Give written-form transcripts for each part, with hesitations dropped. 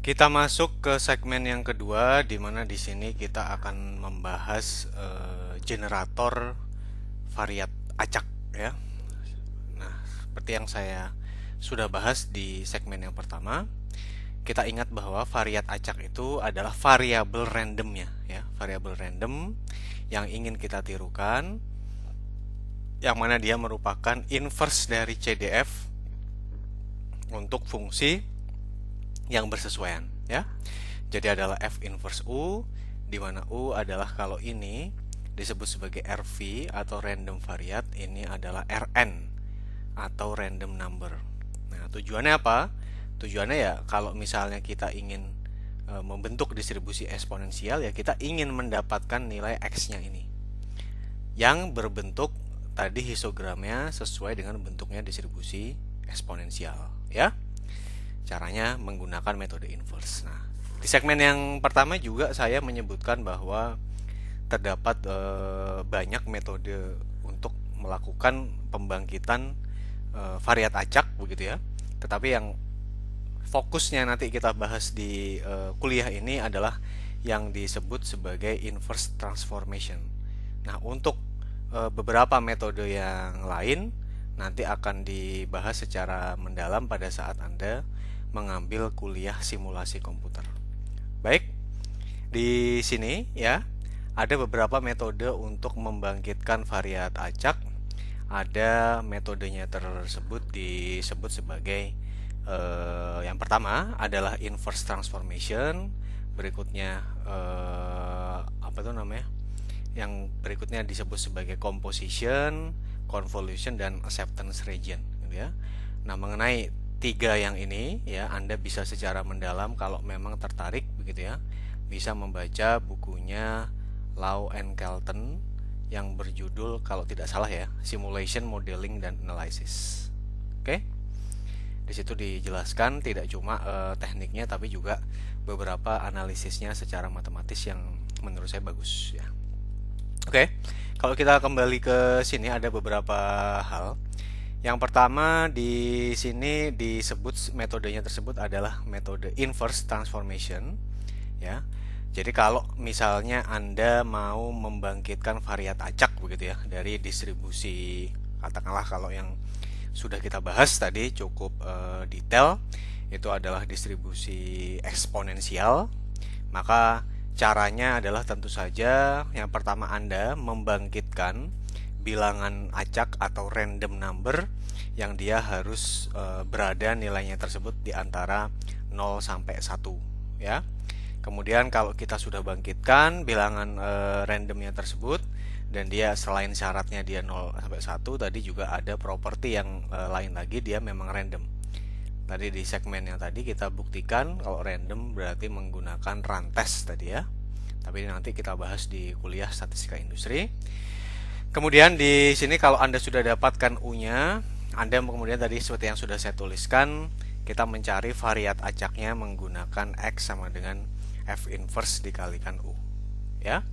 Kita masuk ke segmen yang kedua, di mana di sini kita akan membahas generator variat acak, ya. Nah, seperti yang saya sudah bahas di segmen yang pertama, kita ingat bahwa variat acak itu adalah variabel randomnya, ya, variabel random yang ingin kita tirukan, yang mana dia merupakan inverse dari CDF untuk fungsi yang bersesuaian, ya. Jadi adalah F inverse U, di mana U adalah kalau ini disebut sebagai RV atau random variat, ini adalah Rn atau random number. Nah, tujuannya apa? Tujuannya ya kalau misalnya kita ingin membentuk distribusi eksponensial, ya kita ingin mendapatkan nilai X-nya ini yang berbentuk tadi histogramnya sesuai dengan bentuknya distribusi eksponensial, ya. Caranya menggunakan metode inverse. Nah, di segmen yang pertama juga saya menyebutkan bahwa terdapat banyak metode untuk melakukan pembangkitan variat acak begitu, ya. Tetapi yang fokusnya nanti kita bahas di kuliah ini adalah yang disebut sebagai inverse transformation. Nah, untuk beberapa metode yang lain nanti akan dibahas secara mendalam pada saat Anda mengambil kuliah simulasi komputer. Baik, di sini ya ada beberapa metode untuk membangkitkan variat acak. Ada metodenya tersebut disebut sebagai yang pertama adalah inverse transformation, berikutnya apa tuh namanya? Yang berikutnya disebut sebagai composition, convolution dan acceptance region, gitu ya. Nah, mengenai tiga yang ini ya Anda bisa secara mendalam kalau memang tertarik begitu ya, bisa membaca bukunya Lau and Kelton yang berjudul kalau tidak salah ya, Simulation Modeling dan Analysis. Oke. Di situ dijelaskan tidak cuma tekniknya tapi juga beberapa analisisnya secara matematis yang menurut saya bagus ya. Oke. Kalau kita kembali ke sini ada beberapa hal. Yang pertama di sini disebut metodenya tersebut adalah metode inverse transformation, ya. Jadi kalau misalnya Anda mau membangkitkan variat acak begitu ya dari distribusi, katakanlah kalau yang sudah kita bahas tadi cukup detail, itu adalah distribusi eksponensial, maka caranya adalah tentu saja yang pertama Anda membangkitkan bilangan acak atau random number yang dia harus berada nilainya tersebut di antara 0 sampai 1, ya. Kemudian kalau kita sudah bangkitkan bilangan randomnya tersebut dan dia selain syaratnya dia 0 sampai 1, tadi juga ada properti yang lain lagi, dia memang random. Tadi di segmen yang tadi kita buktikan kalau random berarti menggunakan rantes tadi ya. Tapi nanti kita bahas di kuliah statistika industri. Kemudian di sini kalau Anda sudah dapatkan U-nya, Anda kemudian tadi seperti yang sudah saya tuliskan, kita mencari variat acaknya menggunakan X sama dengan F inverse dikalikan U. Ya.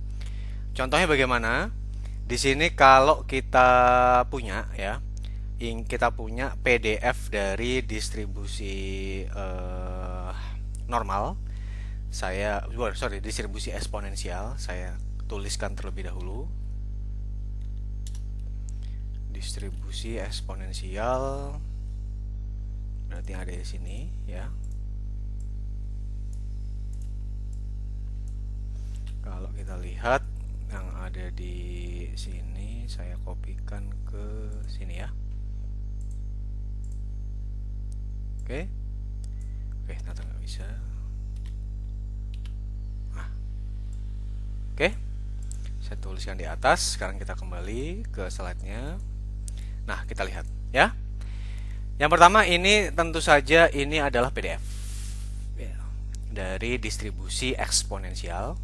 Contohnya bagaimana? Di sini kalau kita punya ya, kita punya PDF dari distribusi normal. Distribusi eksponensial. Saya tuliskan terlebih dahulu. Distribusi eksponensial berarti ada di sini ya. Kalau kita lihat yang ada di sini, saya kopikan ke sini ya. Oke. Oke, ternyata nggak bisa. Nah. Oke. Saya tuliskan di atas. Sekarang kita kembali ke slide-nya. Nah, kita lihat ya. Yang pertama ini tentu saja ini adalah PDF dari distribusi eksponensial.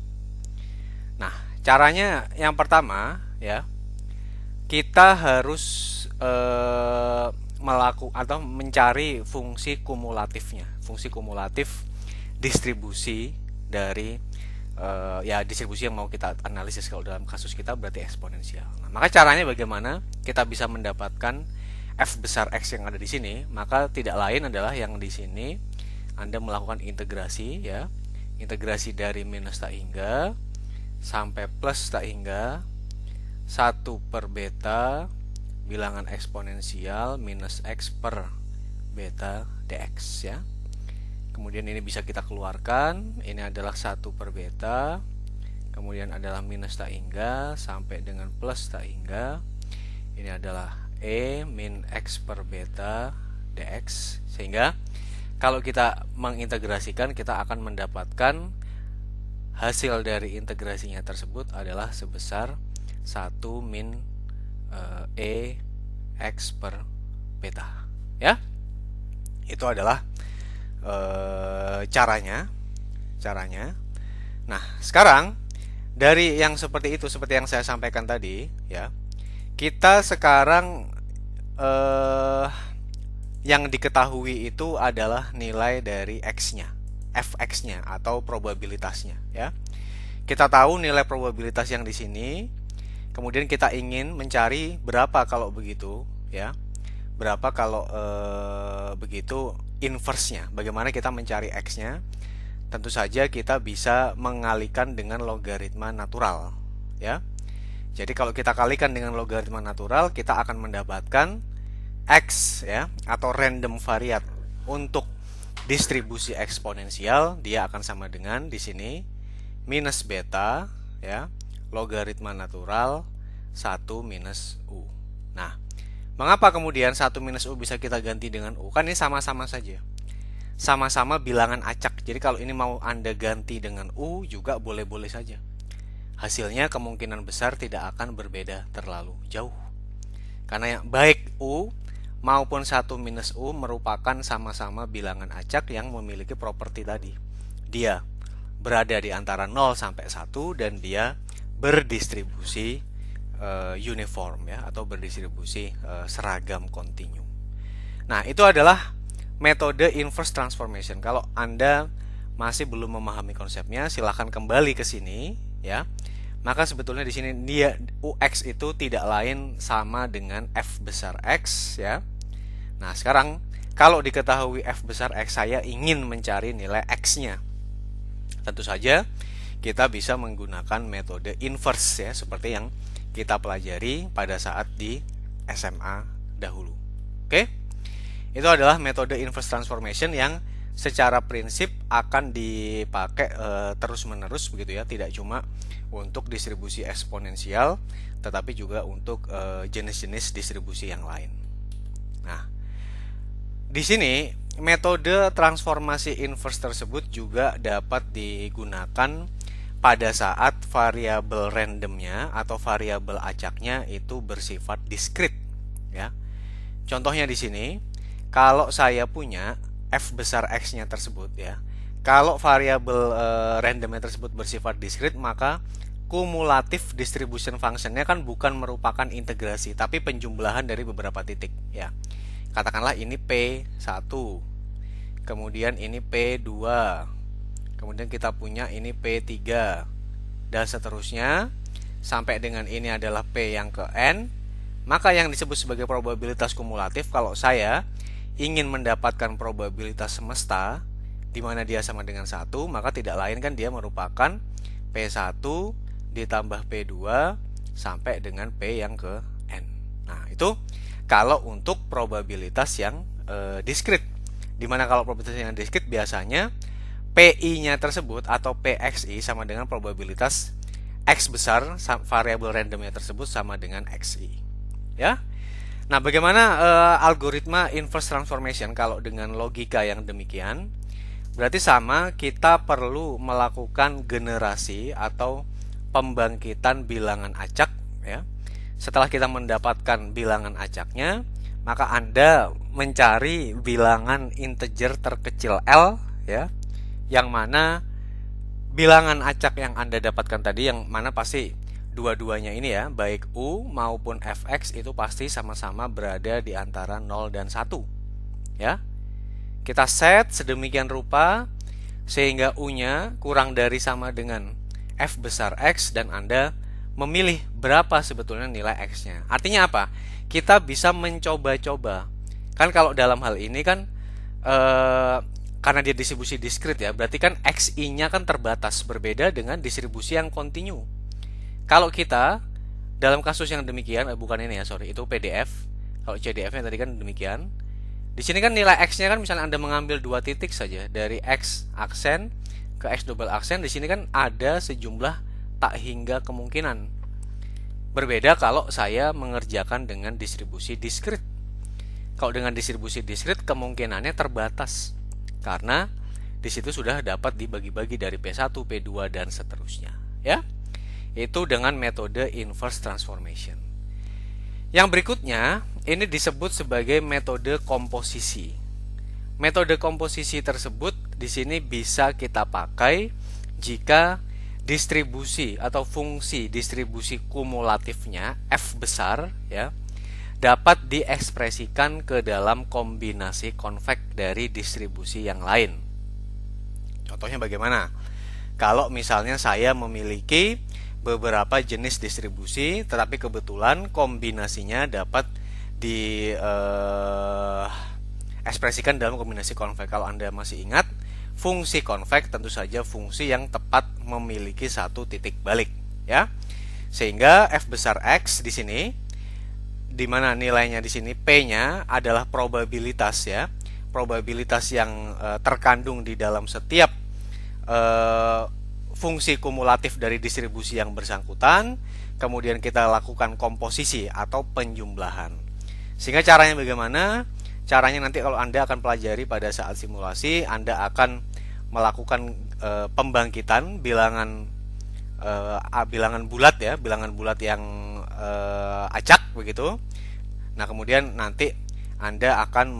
Nah, caranya yang pertama ya, kita harus melakukan atau mencari fungsi kumulatifnya, fungsi kumulatif distribusi dari ya distribusi yang mau kita analisis. Kalau dalam kasus kita berarti eksponensial. Nah, maka caranya bagaimana kita bisa mendapatkan f besar X yang ada di sini? Maka tidak lain adalah yang di sini Anda melakukan integrasi ya. Integrasi dari minus tak hingga sampai plus tak hingga 1 per beta bilangan eksponensial minus x per beta dx ya. Kemudian ini bisa kita keluarkan, ini adalah 1 per beta, kemudian adalah minus tak hingga sampai dengan plus tak hingga. Ini adalah E min x per beta dx, sehingga kalau kita mengintegrasikan kita akan mendapatkan hasil dari integrasinya tersebut adalah sebesar 1 min E x per beta ya. Itu adalah caranya. Nah, sekarang dari yang seperti itu, seperti yang saya sampaikan tadi ya, kita sekarang yang diketahui itu adalah nilai dari x-nya, fx-nya atau probabilitasnya ya. Kita tahu nilai probabilitas yang di sini, kemudian kita ingin mencari berapa kalau begitu ya. Berapa kalau begitu inverse-nya. Bagaimana kita mencari x-nya? Tentu saja kita bisa mengalihkan dengan logaritma natural ya. Jadi kalau kita kalikan dengan logaritma natural, kita akan mendapatkan x ya, atau random variat untuk distribusi eksponensial. Dia akan sama dengan di sini minus beta ya, logaritma natural 1 minus u. Nah, mengapa kemudian 1 minus u bisa kita ganti dengan u? Kan ini sama-sama saja, sama-sama bilangan acak. Jadi kalau ini mau Anda ganti dengan u juga boleh-boleh saja. Hasilnya kemungkinan besar tidak akan berbeda terlalu jauh, karena baik u maupun 1 minus u merupakan sama-sama bilangan acak yang memiliki properti tadi. Dia berada di antara 0 sampai 1 dan dia berdistribusi uniform ya, atau berdistribusi seragam kontinu. Nah, itu adalah metode inverse transformation. Kalau Anda masih belum memahami konsepnya, silahkan kembali ke sini ya. Maka sebetulnya di sini dia ux itu tidak lain sama dengan f besar x ya. Nah, sekarang kalau diketahui f besar x, saya ingin mencari nilai x-nya. Tentu saja kita bisa menggunakan metode inverse ya, seperti yang kita pelajari pada saat di SMA dahulu. Oke? Itu adalah metode inverse transformation yang secara prinsip akan dipakai terus-menerus begitu ya, tidak cuma untuk distribusi eksponensial tetapi juga untuk jenis-jenis distribusi yang lain. Nah, di sini metode transformasi inverse tersebut juga dapat digunakan pada saat variabel randomnya atau variabel acaknya itu bersifat diskrit ya. Contohnya di sini, kalau saya punya f besar x-nya tersebut ya, kalau variabel randomnya tersebut bersifat diskrit, maka kumulatif distribution functionnya kan bukan merupakan integrasi tapi penjumlahan dari beberapa titik ya. Katakanlah ini P1, kemudian ini P2, kemudian kita punya ini P3, dan seterusnya sampai dengan ini adalah P yang ke N. Maka yang disebut sebagai probabilitas kumulatif, kalau saya ingin mendapatkan probabilitas semesta di mana dia sama dengan 1, maka tidak lain kan dia merupakan P1 ditambah P2 sampai dengan P yang ke N. Nah, itu kalau untuk probabilitas yang diskrit. Dimana kalau probabilitas yang diskrit biasanya PI-nya tersebut atau PXI sama dengan probabilitas X besar variabel randomnya tersebut sama dengan XI. Ya. Nah, bagaimana algoritma inverse transformation kalau dengan logika yang demikian? Berarti sama, kita perlu melakukan generasi atau pembangkitan bilangan acak ya. Setelah kita mendapatkan bilangan acaknya, maka Anda mencari bilangan integer terkecil L ya, yang mana bilangan acak yang Anda dapatkan tadi, yang mana pasti dua-duanya ini ya, baik U maupun Fx itu pasti sama-sama berada di antara 0 dan 1 ya. Kita set sedemikian rupa sehingga U-nya kurang dari sama dengan F besar X, dan Anda memilih berapa sebetulnya nilai X-nya. Artinya apa? Kita bisa mencoba-coba. Kan kalau dalam hal ini kan karena dia distribusi diskrit ya, berarti kan XI-nya kan terbatas, berbeda dengan distribusi yang kontinu. Kalau kita dalam kasus yang demikian, bukan ini ya, sorry, itu PDF. Kalau CDF-nya tadi kan demikian. Di sini kan nilai X-nya kan misalnya Anda mengambil 2 titik saja dari X aksen ke X double aksen, di sini kan ada sejumlah tak hingga kemungkinan. Berbeda kalau saya mengerjakan dengan distribusi diskrit. Kalau dengan distribusi diskrit kemungkinannya terbatas karena di situ sudah dapat dibagi-bagi dari P1, P2 dan seterusnya, ya. Itu dengan metode inverse transformation. Yang berikutnya ini disebut sebagai metode komposisi. Metode komposisi tersebut di sini bisa kita pakai jika distribusi atau fungsi distribusi kumulatifnya F besar ya dapat diekspresikan ke dalam kombinasi konveks dari distribusi yang lain. Contohnya bagaimana? Kalau misalnya saya memiliki beberapa jenis distribusi, tetapi kebetulan kombinasinya dapat diekspresikan dalam kombinasi konveks. Kalau Anda masih ingat, fungsi konveks tentu saja fungsi yang tepat memiliki satu titik balik, ya. Sehingga F besar X di sini, di mana nilainya di sini P-nya adalah probabilitas ya, probabilitas yang terkandung di dalam setiap fungsi kumulatif dari distribusi yang bersangkutan, kemudian kita lakukan komposisi atau penjumlahan. Sehingga caranya bagaimana? Caranya nanti kalau Anda akan pelajari pada saat simulasi, Anda akan melakukan pembangkitan bilangan bulat ya, bilangan bulat yang acak begitu. Nah, kemudian nanti Anda akan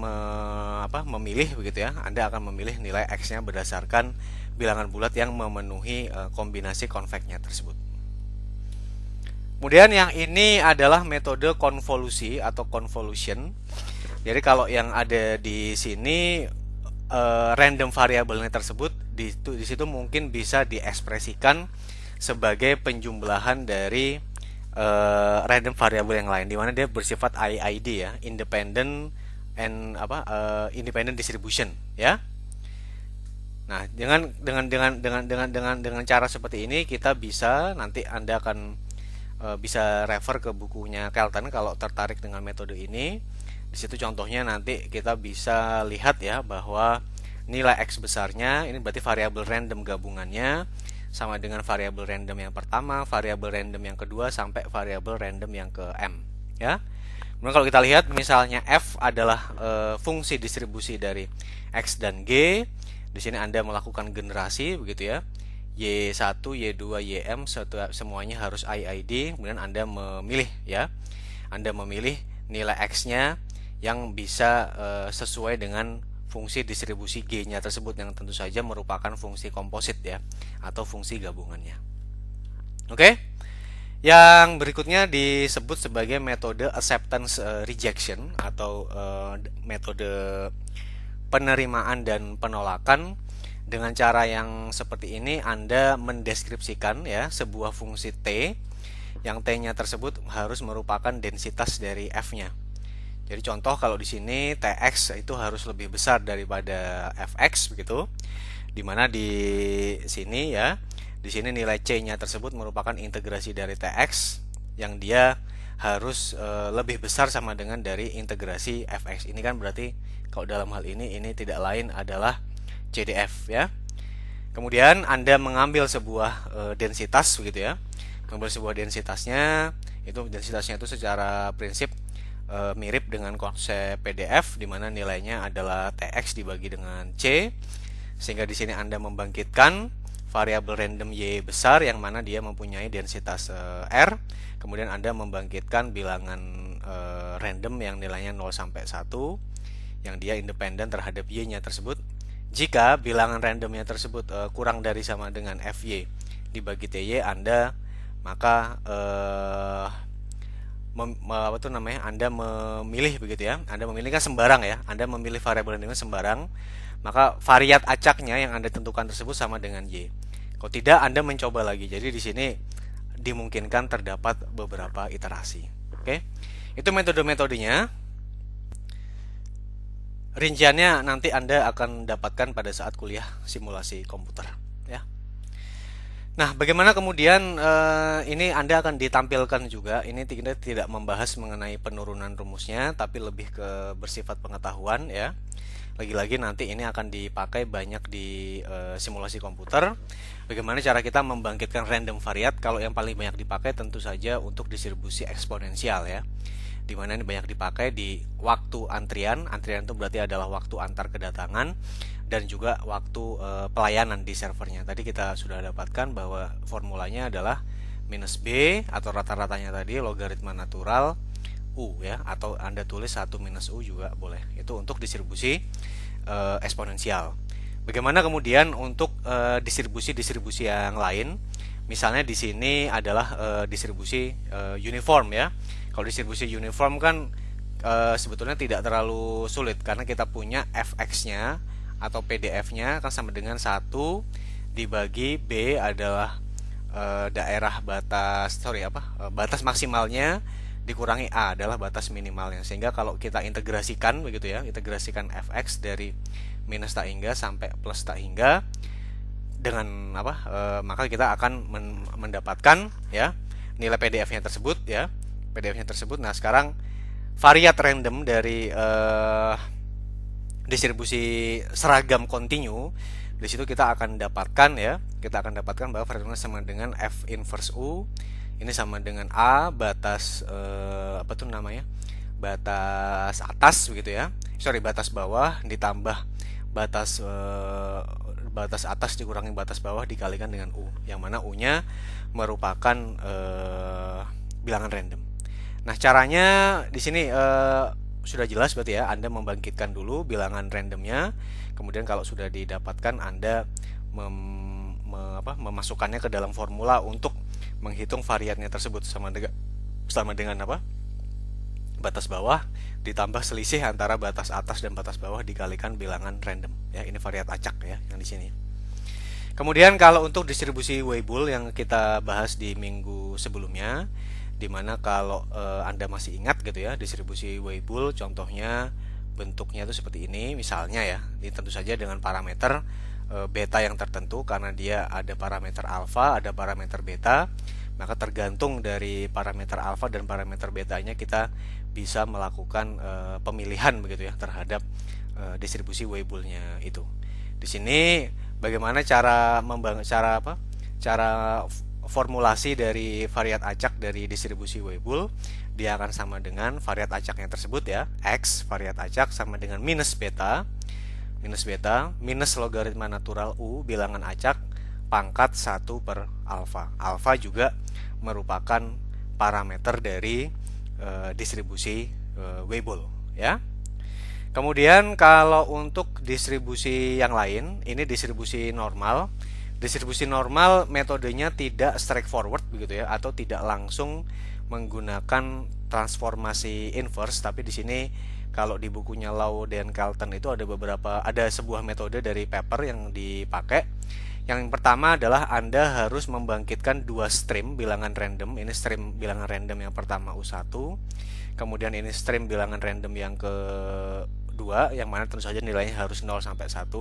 memilih begitu ya. Anda akan memilih nilai X-nya berdasarkan bilangan bulat yang memenuhi kombinasi konveksnya tersebut. Kemudian yang ini adalah metode konvolusi atau convolution. Jadi kalau yang ada di sini random variabelnya tersebut di situ mungkin bisa diekspresikan sebagai penjumlahan dari random variabel yang lain, di mana dia bersifat IID ya, independent independent distribution ya. Nah, dengan cara seperti ini kita bisa, nanti Anda akan bisa refer ke bukunya Kelton kalau tertarik dengan metode ini. Di situ contohnya nanti kita bisa lihat ya bahwa nilai X besarnya ini berarti variabel random gabungannya sama dengan variabel random yang pertama, variabel random yang kedua sampai variabel random yang ke M ya. Kemudian kalau kita lihat misalnya F adalah fungsi distribusi dari X dan G. Di sini Anda melakukan generasi begitu ya. Y1, Y2, YM semuanya harus IID. Kemudian Anda memilih ya. Anda memilih nilai X-nya yang bisa sesuai dengan fungsi distribusi G-nya tersebut yang tentu saja merupakan fungsi komposit ya atau fungsi gabungannya. Oke. Yang berikutnya disebut sebagai metode acceptance rejection atau metode penerimaan dan penolakan. Dengan cara yang seperti ini Anda mendeskripsikan ya sebuah fungsi T yang T-nya tersebut harus merupakan densitas dari F-nya. Jadi contoh kalau di sini Tx itu harus lebih besar daripada Fx begitu. Dimana di sini ya, di sini nilai C-nya tersebut merupakan integrasi dari Tx yang dia harus lebih besar sama dengan dari integrasi Fx. Ini kan berarti kalau dalam hal ini tidak lain adalah CDF ya. Kemudian Anda mengambil sebuah densitas begitu ya. Mengambil sebuah densitasnya, densitasnya itu secara prinsip mirip dengan konsep PDF di mana nilainya adalah Tx dibagi dengan C. Sehingga di sini Anda membangkitkan variabel random Y besar yang mana dia mempunyai densitas R. Kemudian Anda membangkitkan bilangan random yang nilainya 0 sampai 1 yang dia independen terhadap Y-nya tersebut. Jika bilangan randomnya tersebut kurang dari sama dengan Fy dibagi Ty, Anda maka Anda memilih begitu ya. Anda memilih kan sembarang ya. Anda memilih variabel randomnya sembarang, maka variat acaknya yang Anda tentukan tersebut sama dengan Y. Kalau tidak, Anda mencoba lagi. Jadi di sini dimungkinkan terdapat beberapa iterasi. Oke. Itu metode-metodenya. Rinciannya nanti Anda akan dapatkan pada saat kuliah simulasi komputer, ya. Nah, bagaimana kemudian ini Anda akan ditampilkan juga. Ini kita tidak membahas mengenai penurunan rumusnya, tapi lebih ke bersifat pengetahuan, ya. Lagi-lagi nanti ini akan dipakai banyak di simulasi komputer. Bagaimana cara kita membangkitkan random variat? Kalau yang paling banyak dipakai tentu saja untuk distribusi eksponensial, ya. Di mana ini banyak dipakai di waktu antrian. Antrian itu berarti adalah waktu antar kedatangan dan juga waktu pelayanan di servernya. Tadi kita sudah dapatkan bahwa formulanya adalah minus B atau rata-ratanya tadi logaritma natural U, ya, atau Anda tulis 1 minus U juga boleh. Itu untuk distribusi eksponensial. Bagaimana kemudian untuk distribusi-distribusi yang lain? Misalnya di sini adalah distribusi uniform, ya. Kalau distribusi uniform kan sebetulnya tidak terlalu sulit karena kita punya fx-nya atau PDF-nya kan sama dengan 1 dibagi B adalah daerah batas maksimalnya dikurangi A adalah batas minimalnya. Sehingga kalau kita integrasikan begitu, ya, integrasikan fx dari minus tak hingga sampai plus tak hingga dengan maka kita akan mendapatkan, ya, nilai PDF-nya tersebut, ya, PDF-nya tersebut. Nah, sekarang variat random dari distribusi seragam kontinu, di situ kita akan dapatkan, ya, kita akan dapatkan bahwa variatnya sama dengan F inverse U. Ini sama dengan A batas batas atas begitu, ya. Batas bawah ditambah batas batas atas dikurangi batas bawah dikalikan dengan U, yang mana U-nya merupakan bilangan random. Nah, caranya di sini sudah jelas berarti, ya. Anda membangkitkan dulu bilangan randomnya, kemudian kalau sudah didapatkan Anda memasukkannya ke dalam formula untuk menghitung variatnya tersebut sama dengan batas bawah ditambah selisih antara batas atas dan batas bawah dikalikan bilangan random, ya. Ini variat acak, ya, yang di sini. Kemudian kalau untuk distribusi Weibull yang kita bahas di minggu sebelumnya, dimana kalau Anda masih ingat gitu, ya, distribusi Weibull contohnya bentuknya itu seperti ini misalnya, ya. Ini tentu saja dengan parameter beta yang tertentu karena dia ada parameter alfa, ada parameter beta. Maka tergantung dari parameter alfa dan parameter betanya kita bisa melakukan pemilihan begitu, ya, terhadap distribusi Weibull-nya itu. Di sini bagaimana cara formulasi dari variat acak dari distribusi Weibull? Dia akan sama dengan variat acaknya tersebut, ya. X variat acak sama dengan minus beta minus logaritma natural U bilangan acak pangkat 1 per alfa. Alfa juga merupakan parameter dari distribusi Weibull, ya. Kemudian kalau untuk distribusi yang lain, ini distribusi normal. Distribusi normal metodenya tidak straightforward begitu, ya, atau tidak langsung menggunakan transformasi inverse, tapi di sini kalau di bukunya Lau dan Carlton itu ada sebuah metode dari paper yang dipakai. Yang pertama adalah Anda harus membangkitkan dua stream bilangan random. Ini stream bilangan random yang pertama U1, kemudian ini stream bilangan random yang kedua, yang mana tentu saja nilainya harus 0 sampai 1.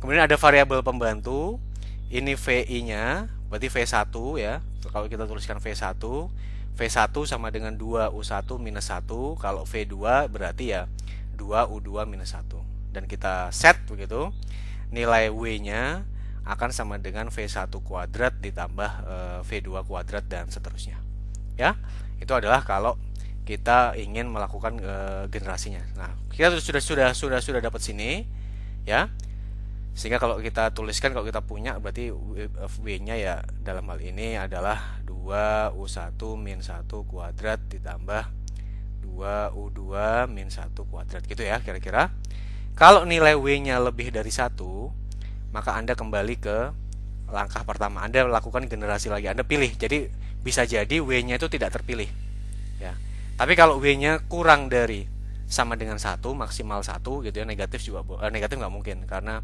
Kemudian ada variabel pembantu. Ini VI-nya, berarti V1, ya. Kalau kita tuliskan V1 sama dengan 2U1 minus 1. Kalau V2 berarti, ya, 2U2 minus 1. Dan kita set begitu. Nilai W-nya akan sama dengan V1 kuadrat ditambah V2 kuadrat dan seterusnya. Ya, itu adalah kalau kita ingin melakukan generasinya. Nah, kita sudah dapat sini, ya. Sehingga kalau kita tuliskan, kalau kita punya berarti W-nya, ya, dalam hal ini adalah 2U1 min 1 kuadrat ditambah 2U2 min 1 kuadrat gitu, ya, kira-kira. Kalau nilai W-nya lebih dari 1, maka Anda kembali ke langkah pertama. Anda lakukan generasi lagi. Anda pilih. Jadi bisa jadi W-nya itu tidak terpilih, ya. Tapi kalau W-nya kurang dari sama dengan 1, maksimal 1 gitu, ya, negatif juga negatif nggak mungkin karena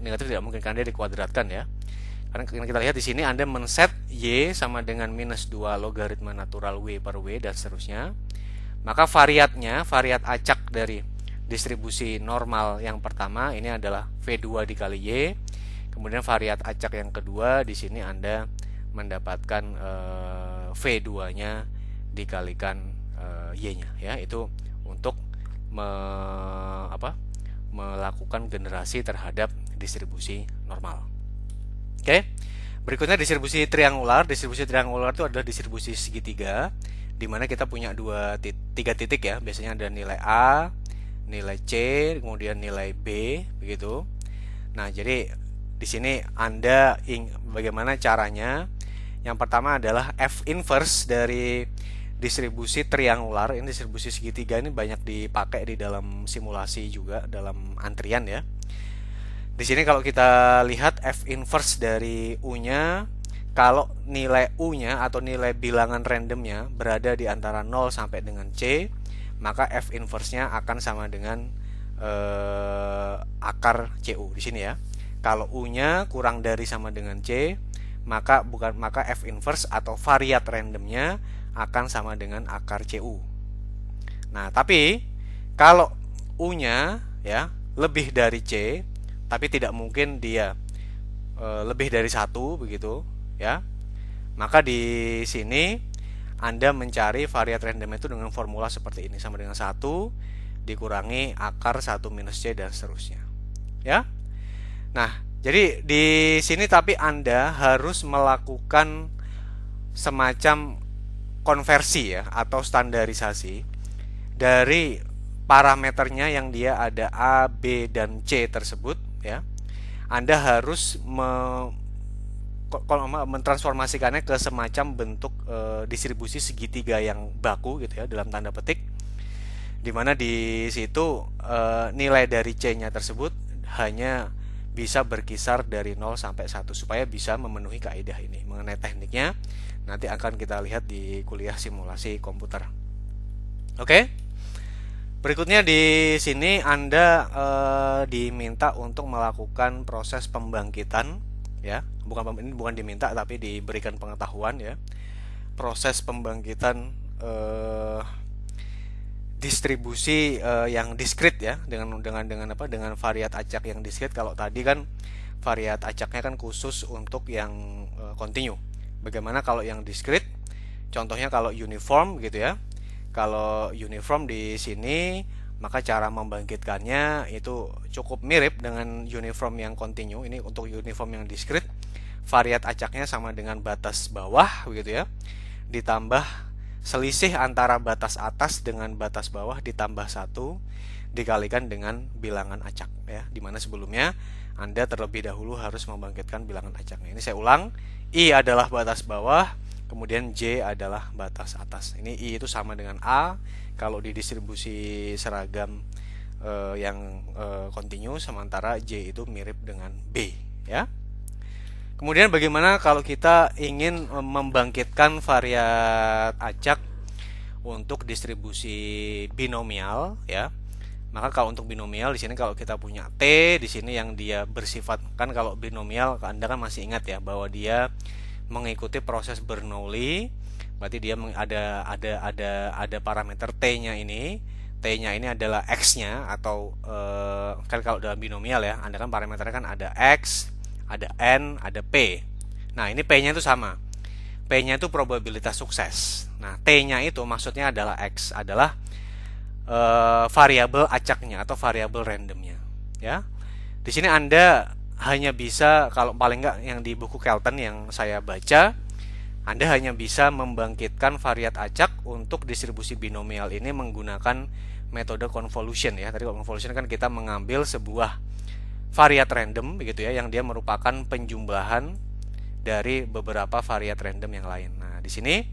negatif tidak mungkin karena dia dikuadratkan, ya. Karena kita lihat di sini Anda men-set Y sama dengan minus 2 logaritma natural W per W dan seterusnya. Maka variat acak dari distribusi normal yang pertama ini adalah V2 dikali Y. Kemudian variat acak yang kedua di sini Anda mendapatkan V2-nya dikalikan Y-nya ya. Itu untuk melakukan generasi terhadap distribusi normal. Oke. Berikutnya distribusi triangular. Distribusi triangular itu adalah distribusi segitiga di mana kita punya tiga titik ya. Biasanya ada nilai A, nilai C, kemudian nilai B, begitu. Nah, jadi di sini Anda bagaimana caranya? Yang pertama adalah F inverse dari distribusi triangular. Ini distribusi segitiga ini banyak dipakai di dalam simulasi juga dalam antrian ya. Di sini kalau kita lihat F inverse dari U-nya, kalau nilai U-nya atau nilai bilangan randomnya berada di antara 0 sampai dengan C, maka F inverse-nya akan sama dengan akar CU di sini ya. Kalau U-nya kurang dari sama dengan C, maka F inverse atau variat randomnya akan sama dengan akar CU. Nah, tapi kalau U-nya ya lebih dari C, tapi tidak mungkin dia lebih dari 1 begitu ya. Maka di sini Anda mencari variat random itu dengan formula seperti ini, sama dengan 1 dikurangi akar 1 minus C dan seterusnya. Ya. Nah, jadi di sini tapi Anda harus melakukan semacam konversi ya atau standarisasi dari parameternya yang dia ada A, B, dan C tersebut ya. Anda harus mentransformasikannya ke semacam bentuk distribusi segitiga yang baku gitu ya dalam tanda petik, dimana di situ nilai dari C-nya tersebut hanya bisa berkisar dari 0 sampai 1 supaya bisa memenuhi kaidah ini. Mengenai tekniknya nanti akan kita lihat di kuliah simulasi komputer. Oke. Berikutnya di sini Anda diminta untuk melakukan proses pembangkitan ya. Bukan diminta tapi diberikan pengetahuan ya. Proses pembangkitan distribusi yang diskrit ya dengan variat acak yang diskrit. Kalau tadi kan variat acaknya kan khusus untuk yang kontinu. Bagaimana kalau yang diskrit? Contohnya kalau uniform gitu ya. Kalau uniform di sini maka cara membangkitkannya itu cukup mirip dengan uniform yang kontinu. Ini untuk uniform yang diskrit, variat acaknya sama dengan batas bawah begitu ya. Ditambah selisih antara batas atas dengan batas bawah ditambah 1 dikalikan dengan bilangan acak ya. Dimana sebelumnya Anda terlebih dahulu harus membangkitkan bilangan acaknya. Ini saya ulang, I adalah batas bawah, kemudian J adalah batas atas. Ini I itu sama dengan A kalau di distribusi seragam yang kontinu, sementara J itu mirip dengan B ya. Kemudian bagaimana kalau kita ingin membangkitkan variat acak untuk distribusi binomial ya. Maka kalau untuk binomial di sini kalau kita punya T di sini yang dia bersifat, kan kalau binomial Anda kan masih ingat ya bahwa dia mengikuti proses Bernoulli, berarti dia ada parameter T-nya ini. T-nya ini adalah X-nya atau kan kalau dalam binomial ya, Anda kan parameternya kan ada X, ada N, ada P. Nah, ini P-nya itu sama. P-nya itu probabilitas sukses. Nah, T-nya itu maksudnya adalah X, adalah variabel acaknya atau variabel randomnya ya. Di sini Anda hanya bisa, kalau paling enggak yang di buku Kelton yang saya baca, Anda hanya bisa membangkitkan variat acak untuk distribusi binomial ini menggunakan metode convolution ya. Tadi convolution kan kita mengambil sebuah variat random begitu ya, yang dia merupakan penjumlahan dari beberapa variat random yang lain. Nah, di sini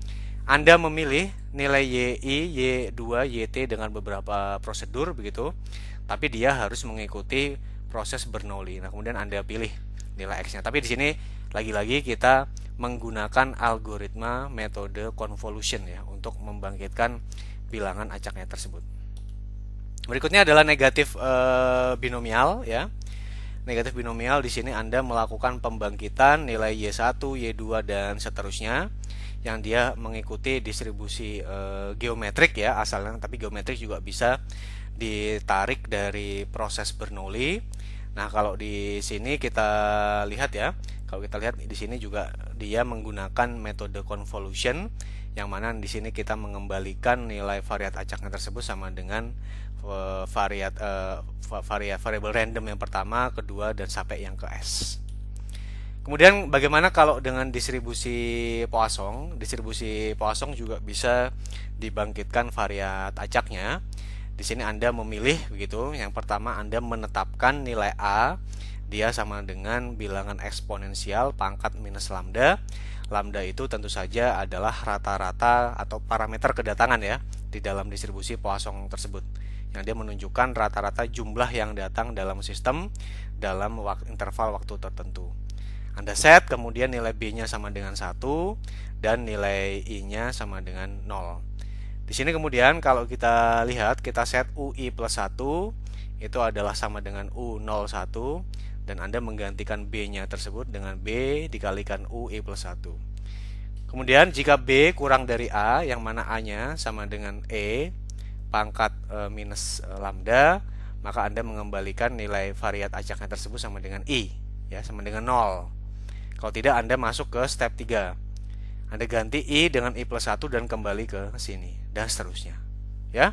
Anda memilih nilai YI, Y2, YT dengan beberapa prosedur begitu, tapi dia harus mengikuti proses Bernoulli. Nah, kemudian Anda pilih nilai X-nya. Tapi di sini lagi-lagi kita menggunakan algoritma metode convolution ya untuk membangkitkan bilangan acaknya tersebut. Berikutnya adalah negatif binomial ya. Negatif binomial di sini Anda melakukan pembangkitan nilai Y1, Y2 dan seterusnya yang dia mengikuti distribusi geometrik ya asalnya, tapi geometrik juga bisa ditarik dari proses Bernoulli. Nah, kalau di sini kita lihat ya, kalau kita lihat di sini juga dia menggunakan metode convolution, yang mana di sini kita mengembalikan nilai variat acaknya tersebut sama dengan variabel random yang pertama, kedua, dan sampai yang ke S. Kemudian bagaimana kalau dengan distribusi Poisson? Distribusi Poisson juga bisa dibangkitkan variat acaknya. Di sini Anda memilih begitu. Yang pertama Anda menetapkan nilai A, dia sama dengan bilangan eksponensial pangkat minus lambda. Lambda itu tentu saja adalah rata-rata atau parameter kedatangan ya di dalam distribusi Poisson tersebut. Yang dia menunjukkan rata-rata jumlah yang datang dalam sistem dalam interval waktu tertentu. Anda set, kemudian nilai B-nya sama dengan 1 dan nilai I-nya sama dengan 0. Di sini kemudian kalau kita lihat, kita set UI plus 1 itu adalah sama dengan U01 dan Anda menggantikan B-nya tersebut dengan B dikalikan UI plus 1. Kemudian jika B kurang dari A, yang mana A-nya sama dengan E pangkat minus lambda, maka Anda mengembalikan nilai variat acaknya tersebut sama dengan I, ya, sama dengan 0. Kalau tidak, Anda masuk ke step 3. Anda ganti I dengan I plus 1 dan kembali ke sini, dan seterusnya. Ya,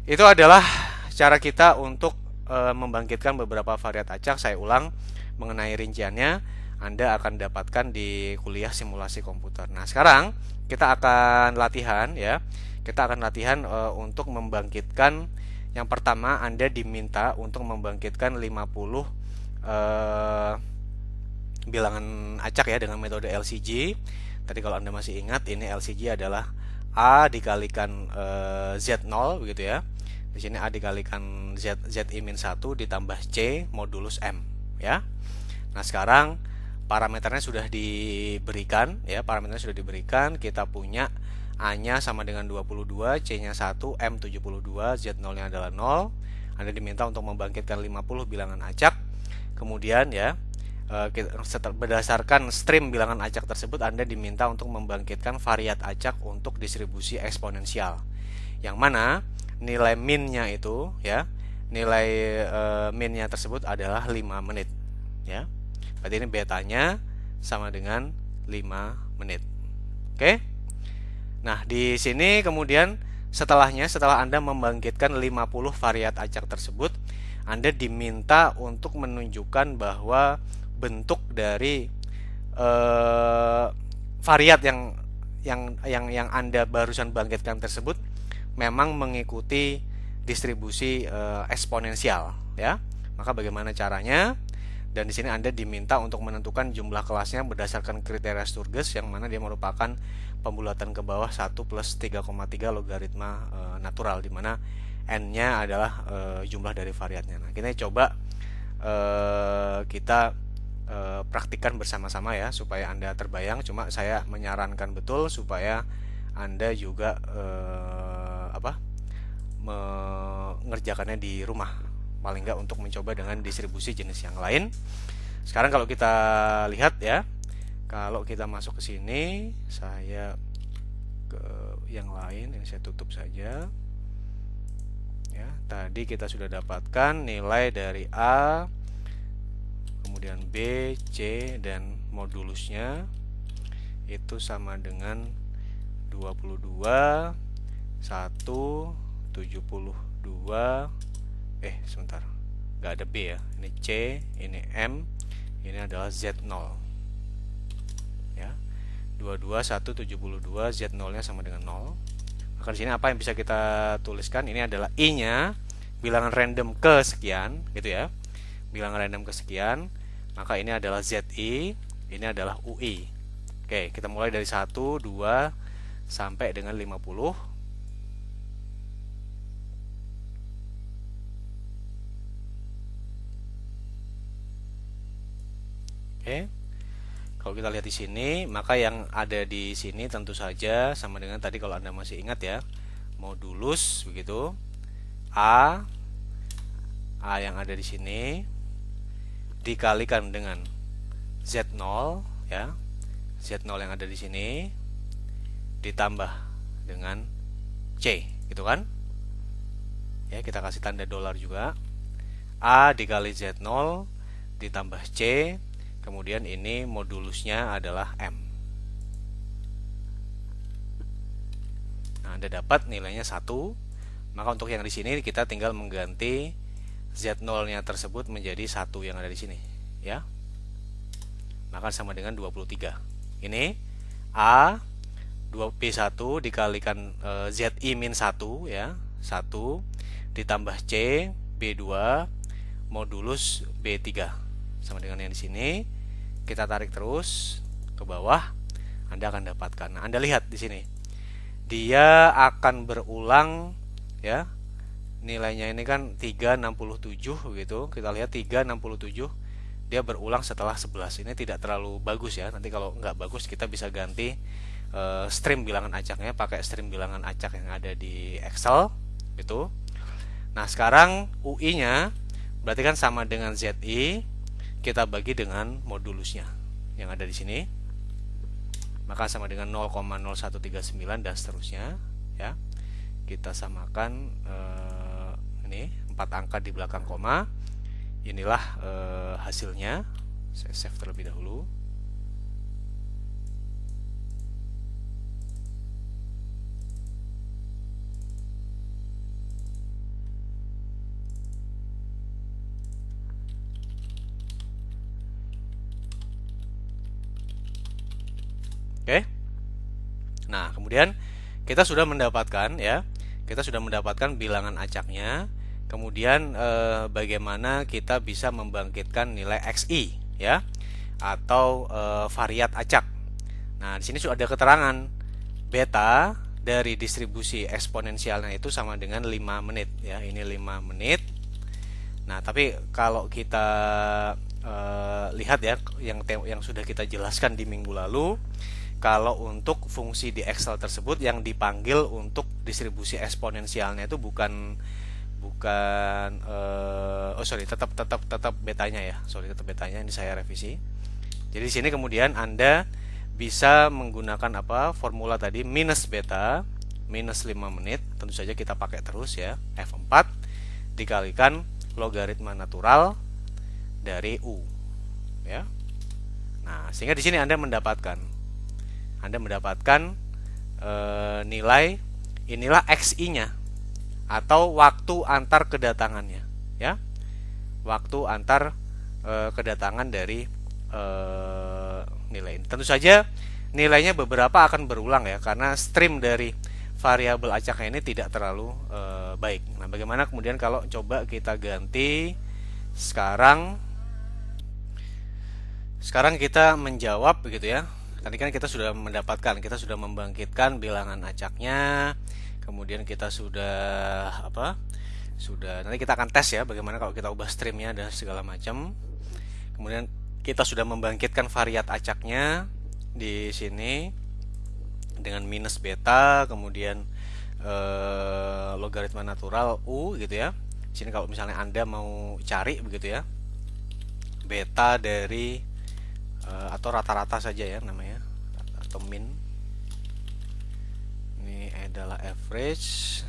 itu adalah cara kita untuk membangkitkan beberapa variat acak. Saya ulang, mengenai rinciannya Anda akan dapatkan di kuliah simulasi komputer. Nah, sekarang kita akan latihan ya. Kita akan latihan untuk membangkitkan. Yang pertama, Anda diminta untuk membangkitkan 50 bilangan acak ya dengan metode LCG. Tadi kalau Anda masih ingat, ini LCG adalah A dikalikan Z0 begitu ya. Di sini A dikalikan ZI-1 ditambah C modulus M ya. Nah, sekarang parameternya sudah diberikan ya, parameternya sudah diberikan. Kita punya A-nya sama dengan 22, C-nya 1, M 72, Z0-nya adalah 0. Anda diminta untuk membangkitkan 50 bilangan acak. Kemudian ya, berdasarkan stream bilangan acak tersebut Anda diminta untuk membangkitkan variat acak untuk distribusi eksponensial, yang mana nilai min-nya itu ya, nilai min-nya tersebut adalah 5 menit ya. Berarti ini betanya sama dengan 5 menit. Oke. Nah, di sini kemudian setelah Anda membangkitkan 50 variat acak tersebut, Anda diminta untuk menunjukkan bahwa bentuk dari variat yang Anda barusan bangkitkan tersebut memang mengikuti distribusi eksponensial ya. Maka bagaimana caranya? Dan di sini Anda diminta untuk menentukan jumlah kelasnya berdasarkan kriteria Sturges, yang mana dia merupakan pembulatan ke bawah 1 plus 3,3 logaritma natural, di mana n-nya adalah jumlah dari variatnya. Nah, kita coba kita praktikkan bersama-sama ya, supaya Anda terbayang. Cuma saya menyarankan betul supaya Anda juga mengerjakannya di rumah, paling nggak untuk mencoba dengan distribusi jenis yang lain. Sekarang kalau kita lihat ya, kalau kita masuk ke sini, saya ke yang lain, yang saya tutup saja ya. Tadi kita sudah dapatkan nilai dari A, kemudian B, C, dan modulusnya itu sama dengan 22, 1, 72. Sebentar, nggak ada B ya. Ini C, ini M, ini adalah Z0 ya. 22, 1, 72, Z0 nya sama dengan 0. Maka di sini apa yang bisa kita tuliskan? Ini adalah I-nya, bilangan random kesekian gitu ya. Bilangan random kesekian. Maka ini adalah ZI, ini adalah UI. Oke, kita mulai dari 1, 2 sampai dengan 50. Oke. Kalau kita lihat di sini, maka yang ada di sini tentu saja sama dengan tadi kalau Anda masih ingat ya. Modulus begitu. A yang ada di sini dikalikan dengan Z0 ya. Z0 yang ada di sini ditambah dengan C, gitu kan? Ya, kita kasih tanda dolar juga. A dikali Z0 ditambah C, kemudian ini modulusnya adalah M. Nah, Anda dapat nilainya 1. Maka untuk yang di sini kita tinggal mengganti Z0-nya tersebut menjadi 1 yang ada di sini, ya. Maka sama dengan 23. Ini A 2P1 dikalikan ZI min 1 ya, 1 ditambah C B2 modulus B3 sama dengan yang di sini. Kita tarik terus ke bawah, Anda akan dapatkan. Nah, Anda lihat di sini. Dia akan berulang ya. Nilainya ini kan 367 begitu. Kita lihat 367 dia berulang setelah 11. Ini tidak terlalu bagus ya. Nanti kalau nggak bagus kita bisa ganti stream bilangan acaknya pakai stream bilangan acak yang ada di Excel gitu. Nah, sekarang UI-nya berarti kan sama dengan ZI, kita bagi dengan modulusnya yang ada di sini. Maka sama dengan 0,0139 dan seterusnya ya. Kita samakan ini 4 angka di belakang koma. Inilah hasilnya. Saya save terlebih dahulu. Oke. Nah, kemudian kita sudah mendapatkan ya. Kita sudah mendapatkan bilangan acaknya. Kemudian bagaimana kita bisa membangkitkan nilai XI ya, atau variat acak. Nah, di sini sudah ada keterangan beta dari distribusi eksponensialnya itu sama dengan 5 menit ya. Ini 5 menit. Nah, tapi kalau kita lihat ya yang sudah kita jelaskan di minggu lalu, kalau untuk fungsi di Excel tersebut yang dipanggil untuk distribusi eksponensialnya itu bukan tetap betanya ya. Tetap betanya, ini saya revisi. Jadi di sini kemudian Anda bisa menggunakan formula tadi, minus beta minus 5 menit. Tentu saja kita pakai terus ya, F4 dikalikan logaritma natural dari U ya. Nah, sehingga di sini Anda mendapatkan nilai, inilah XI-nya atau waktu antar kedatangannya ya. Waktu antar kedatangan dari nilai ini. Tentu saja nilainya beberapa akan berulang ya, karena stream dari variabel acaknya ini tidak terlalu baik. Nah, bagaimana kemudian kalau coba kita ganti sekarang kita menjawab begitu ya. Tadi kan kita sudah membangkitkan bilangan acaknya. Kemudian kita sudah nanti kita akan tes ya bagaimana kalau kita ubah streamnya dan segala macam. Kemudian kita sudah membangkitkan variat acaknya di sini dengan minus beta, kemudian logaritma natural U gitu ya. Di sini kalau misalnya Anda mau cari begitu ya, beta dari atau rata-rata saja ya namanya, atau min. Ini adalah average.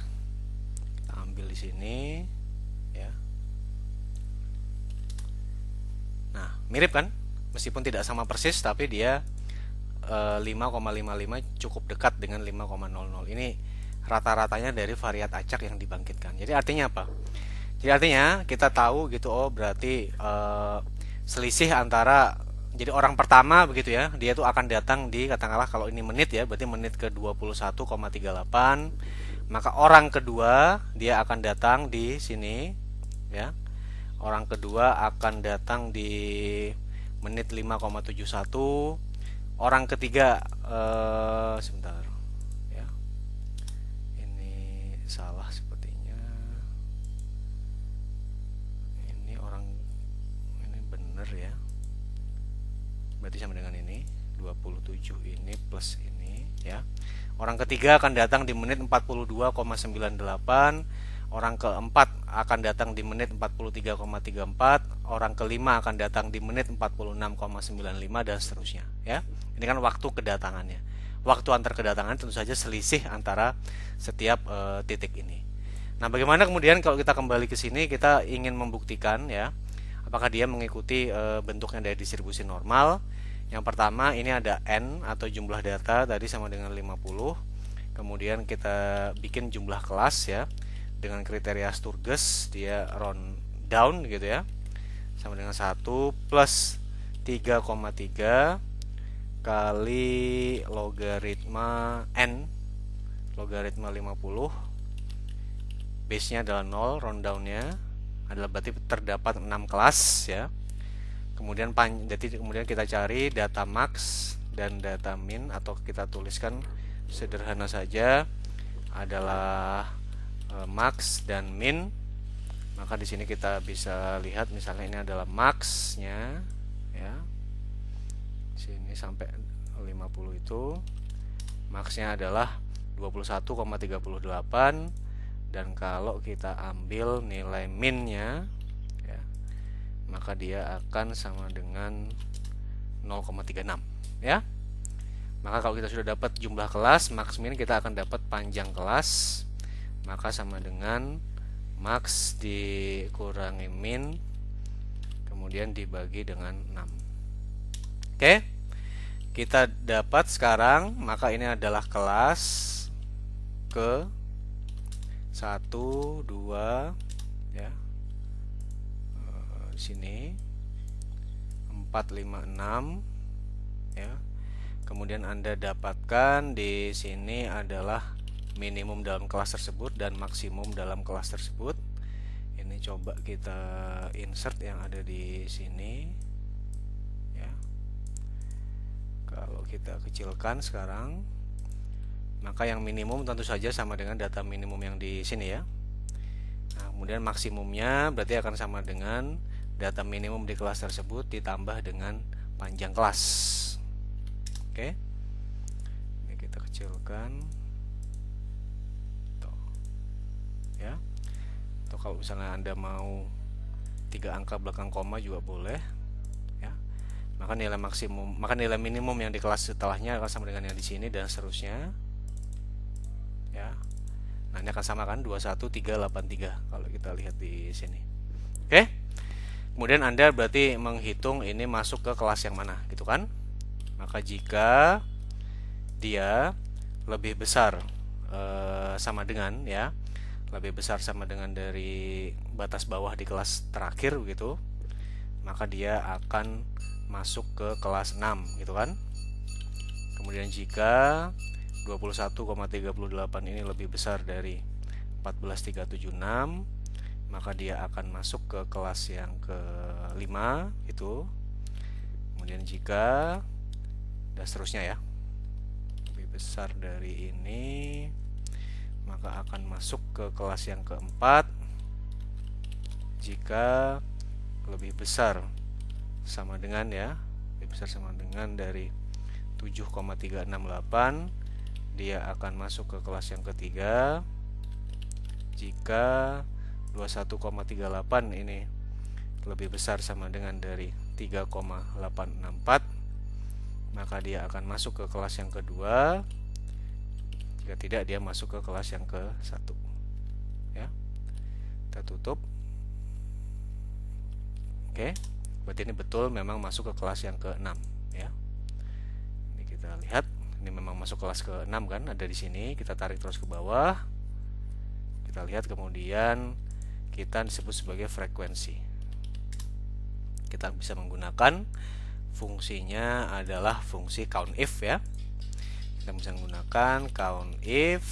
Kita ambil di sini ya. Nah, mirip kan? Meskipun tidak sama persis, tapi dia 5,55 cukup dekat dengan 5,00. Ini rata-ratanya dari variat acak yang dibangkitkan. Jadi artinya apa? Jadi artinya kita tahu gitu, oh berarti selisih antara, jadi orang pertama begitu ya, dia tuh akan datang di, katakanlah kalau ini menit ya, berarti menit ke 21,38. Maka orang kedua dia akan datang di sini ya. Orang kedua akan datang di menit 5,71. Orang ketiga sebentar ya. Ini salah sepertinya. Ini bener ya. Berarti sama dengan ini 27 ini plus ini ya. Orang ketiga akan datang di menit 42,98. Orang keempat akan datang di menit 43,34. orang kelima akan datang di menit 46,95 dan seterusnya ya. Ini kan waktu kedatangannya. Waktu antar kedatangan tentu saja selisih antara setiap titik ini. Nah, bagaimana kemudian kalau kita kembali ke sini, kita ingin membuktikan ya apakah dia mengikuti bentuknya dari distribusi normal. Yang pertama ini ada n atau jumlah data tadi sama dengan 50. Kemudian kita bikin jumlah kelas ya dengan kriteria Sturges, dia round down gitu ya. Sama dengan 1 plus 3,3 kali logaritma n, logaritma 50, base-nya adalah 0, round down-nya adalah berarti terdapat 6 kelas ya. Kemudian kita cari data max dan data min, atau kita tuliskan sederhana saja adalah max dan min. Maka di sini kita bisa lihat misalnya ini adalah max-nya ya. Sini sampai 50 itu max-nya adalah 21,38, dan kalau kita ambil nilai min-nya ya, maka dia akan sama dengan 0,36 ya. Maka kalau kita sudah dapat jumlah kelas max min, kita akan dapat panjang kelas, maka sama dengan max dikurangi min kemudian dibagi dengan 6. Oke, kita dapat sekarang, maka ini adalah kelas ke 1, 2 ya, di sini 4, 5, 6 ya. Kemudian Anda dapatkan di sini adalah minimum dalam kelas tersebut dan maksimum dalam kelas tersebut. Ini coba kita insert yang ada di sini ya. Kalau kita kecilkan sekarang, maka yang minimum tentu saja sama dengan data minimum yang di sini ya. Nah, kemudian maksimumnya berarti akan sama dengan data minimum di kelas tersebut ditambah dengan panjang kelas. Oke, ini kita kecilkan tuh ya. Atau kalau misalnya Anda mau 3 angka belakang koma juga boleh ya. Maka nilai minimum yang di kelas setelahnya akan sama dengan yang di sini dan seterusnya ya. Nah, ini akan sama kan 21383 kalau kita lihat di sini. Oke. Kemudian Anda berarti menghitung ini masuk ke kelas yang mana gitu kan? Maka jika dia lebih besar sama dengan ya, lebih besar sama dengan dari batas bawah di kelas terakhir begitu, maka dia akan masuk ke kelas 6 gitu kan. Kemudian jika 21,38 ini lebih besar dari 14376, maka dia akan masuk ke kelas yang ke-5 itu. Kemudian jika dan seterusnya ya, lebih besar dari ini, maka akan masuk ke kelas yang ke-4 jika lebih besar sama dengan ya, lebih besar sama dengan dari 7,368, dia akan masuk ke kelas yang ketiga jika 21,38 ini lebih besar sama dengan dari 3,864, maka dia akan masuk ke kelas yang kedua. Jika tidak, dia masuk ke kelas yang ke-1 ya. Kita tutup. Oke, berarti ini betul memang masuk ke kelas yang ke-6 ya. Ini kita lihat, ini memang masuk kelas ke-6 kan, ada di sini. Kita tarik terus ke bawah. Kita lihat kemudian kita disebut sebagai frekuensi. Kita bisa menggunakan fungsinya adalah fungsi COUNTIF ya. Kita bisa menggunakan COUNTIF,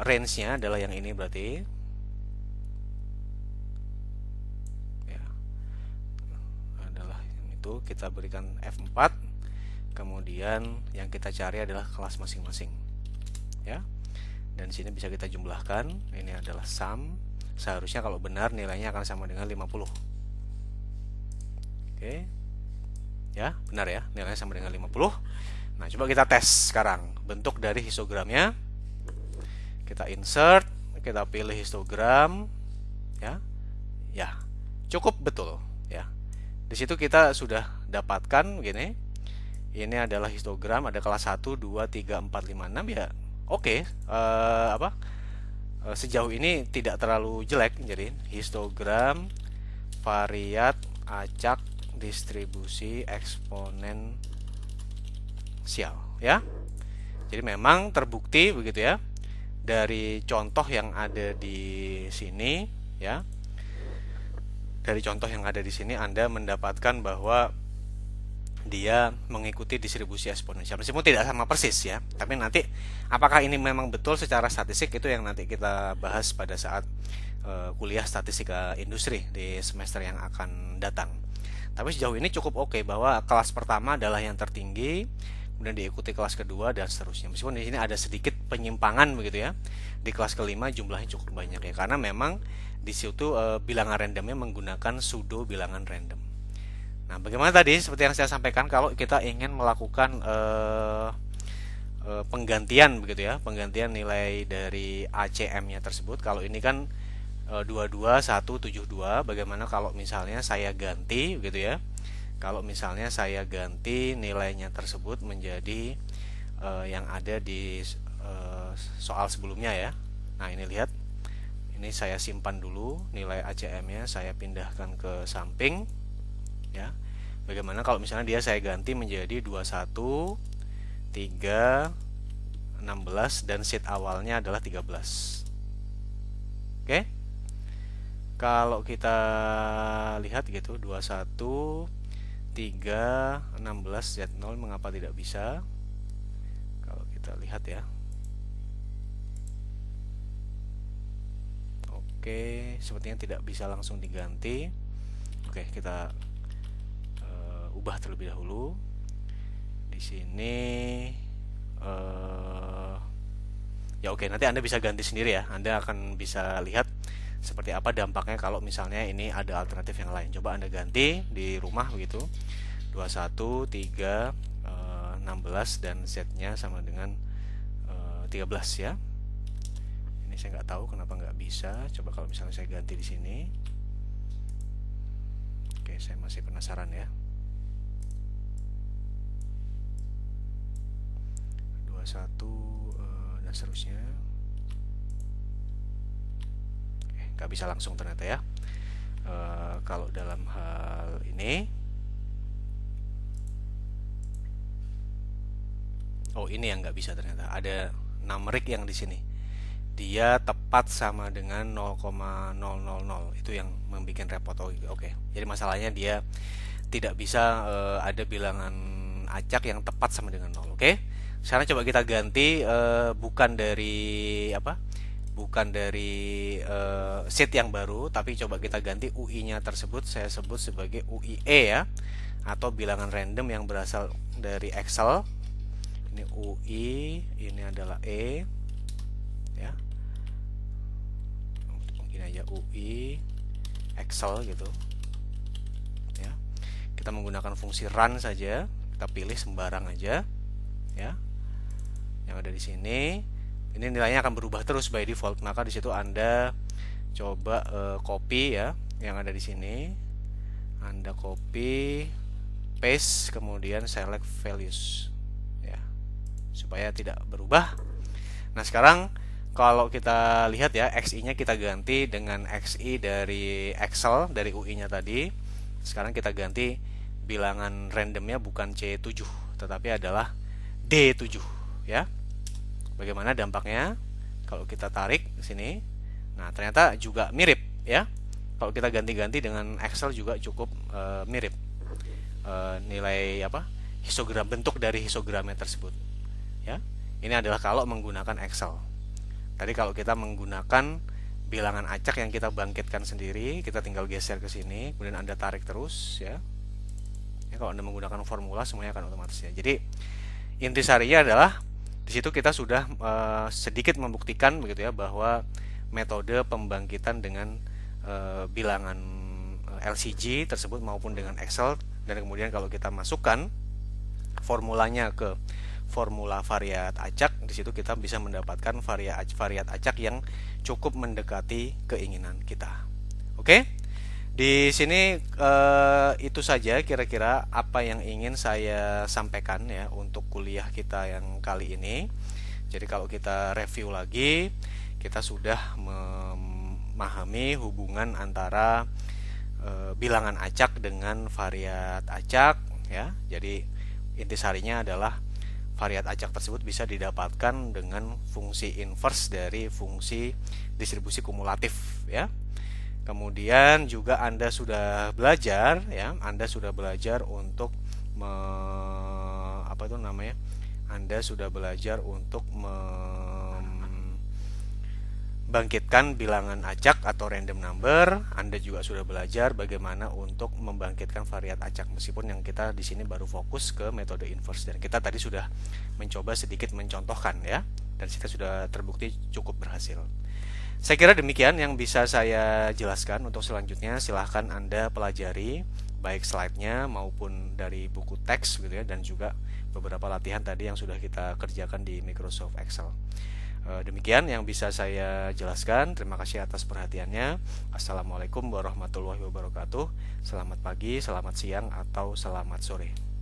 range-nya adalah yang ini berarti ya, adalah yang itu. Kita berikan F4, kemudian yang kita cari adalah kelas masing-masing ya. Dan di sini bisa kita jumlahkan. Ini adalah sum. Seharusnya kalau benar nilainya akan sama dengan 50. Oke. Ya, benar ya, nilainya sama dengan 50. Nah, coba kita tes sekarang bentuk dari histogramnya. Kita insert, kita pilih histogram ya. Ya. cukup betul ya. Di situ kita sudah dapatkan gini. Ini adalah histogram, ada kelas 1, 2, 3, 4, 5, 6 ya. Oke, sejauh ini tidak terlalu jelek. Jadi histogram, variat, acak, distribusi eksponensial ya. Jadi memang terbukti begitu ya dari contoh yang ada di sini ya. Dari contoh yang ada di sini Anda mendapatkan bahwa dia mengikuti distribusi eksponensial. Meskipun tidak sama persis ya, tapi nanti apakah ini memang betul secara statistik itu yang nanti kita bahas pada saat kuliah statistika industri di semester yang akan datang. Tapi sejauh ini cukup oke bahwa kelas pertama adalah yang tertinggi, kemudian diikuti kelas kedua dan seterusnya. Meskipun di sini ada sedikit penyimpangan begitu ya. Di kelas kelima jumlahnya cukup banyak ya, karena memang di situ bilangan randomnya menggunakan pseudo bilangan random. Nah, bagaimana tadi seperti yang saya sampaikan kalau kita ingin melakukan penggantian begitu ya, penggantian nilai dari ACM-nya tersebut. Kalau ini kan 22172, bagaimana kalau misalnya saya ganti begitu ya. Kalau misalnya saya ganti nilainya tersebut menjadi yang ada di soal sebelumnya ya. Nah, ini lihat. Ini saya simpan dulu nilai ACM-nya, saya pindahkan ke samping ya. Bagaimana kalau misalnya dia saya ganti menjadi 21 3 16 dan sheet awalnya adalah 13. Oke. Kalau kita lihat gitu 21 3 16 Z0 mengapa tidak bisa? Kalau kita lihat ya. Oke, sepertinya tidak bisa langsung diganti. Oke, kita ubah terlebih dahulu. Di sini ya oke, nanti Anda bisa ganti sendiri ya. Anda akan bisa lihat seperti apa dampaknya kalau misalnya ini ada alternatif yang lain. Coba Anda ganti di rumah begitu. 21 3 16 dan Z-nya sama dengan 13 ya. Ini saya nggak tahu kenapa nggak bisa. Coba kalau misalnya saya ganti di sini. Oke, saya masih penasaran ya. 21 dan seterusnya. Nggak bisa langsung ternyata ya. Kalau dalam hal ini, oh ini yang nggak bisa ternyata. Ada numerik yang di sini. Dia tepat sama dengan 0,000. Itu yang membuat repot. Oke. Jadi masalahnya dia tidak bisa ada bilangan acak yang tepat sama dengan 0. Oke. Sekarang coba kita ganti bukan dari apa? Bukan dari sheet yang baru, tapi coba kita ganti UI-nya tersebut saya sebut sebagai UIE ya, atau bilangan random yang berasal dari Excel. Ini UI, ini adalah E ya. Mungkin aja UI Excel gitu. Ya. Kita menggunakan fungsi run saja, kita pilih sembarang aja ya. Yang ada di sini. Ini nilainya akan berubah terus by default, maka di situ Anda coba copy ya yang ada di sini. Anda copy, paste, kemudian select values ya, supaya tidak berubah. Nah, sekarang kalau kita lihat ya, XI-nya kita ganti dengan XI dari Excel, dari UI-nya tadi. Sekarang kita ganti bilangan randomnya bukan C7, tetapi adalah D7 ya. Bagaimana dampaknya kalau kita tarik ke sini? Nah, ternyata juga mirip ya. Kalau kita ganti-ganti dengan Excel juga cukup mirip nilai apa? Histogram, bentuk dari histogramnya tersebut. Ya. Ini adalah kalau menggunakan Excel. Tadi kalau kita menggunakan bilangan acak yang kita bangkitkan sendiri, kita tinggal geser ke sini, kemudian Anda tarik terus ya. Ya, kalau Anda menggunakan formula semuanya akan otomatis ya. Jadi intisarinya adalah di situ kita sudah sedikit membuktikan begitu ya bahwa metode pembangkitan dengan bilangan LCG tersebut maupun dengan Excel, dan kemudian kalau kita masukkan formulanya ke formula variat acak, di situ kita bisa mendapatkan variat acak yang cukup mendekati keinginan kita. Oke? Di sini itu saja kira-kira apa yang ingin saya sampaikan ya untuk kuliah kita yang kali ini. Jadi kalau kita review lagi, kita sudah memahami hubungan antara bilangan acak dengan variat acak ya. Jadi intisarinya adalah variat acak tersebut bisa didapatkan dengan fungsi inverse dari fungsi distribusi kumulatif ya. Kemudian juga Anda sudah belajar ya, Anda sudah belajar untuk apa itu namanya? Anda sudah belajar untuk membangkitkan bilangan acak atau random number. Anda juga sudah belajar bagaimana untuk membangkitkan variat acak meskipun yang kita di sini baru fokus ke metode inverse dan kita tadi sudah mencoba sedikit mencontohkan ya dan kita sudah terbukti cukup berhasil. Saya kira demikian yang bisa saya jelaskan. Untuk selanjutnya silahkan Anda pelajari baik slide-nya maupun dari buku teks gitu ya, dan juga beberapa latihan tadi yang sudah kita kerjakan di Microsoft Excel. Demikian yang bisa saya jelaskan. Terima kasih atas perhatiannya. Assalamualaikum warahmatullahi wabarakatuh. Selamat pagi, selamat siang, atau selamat sore.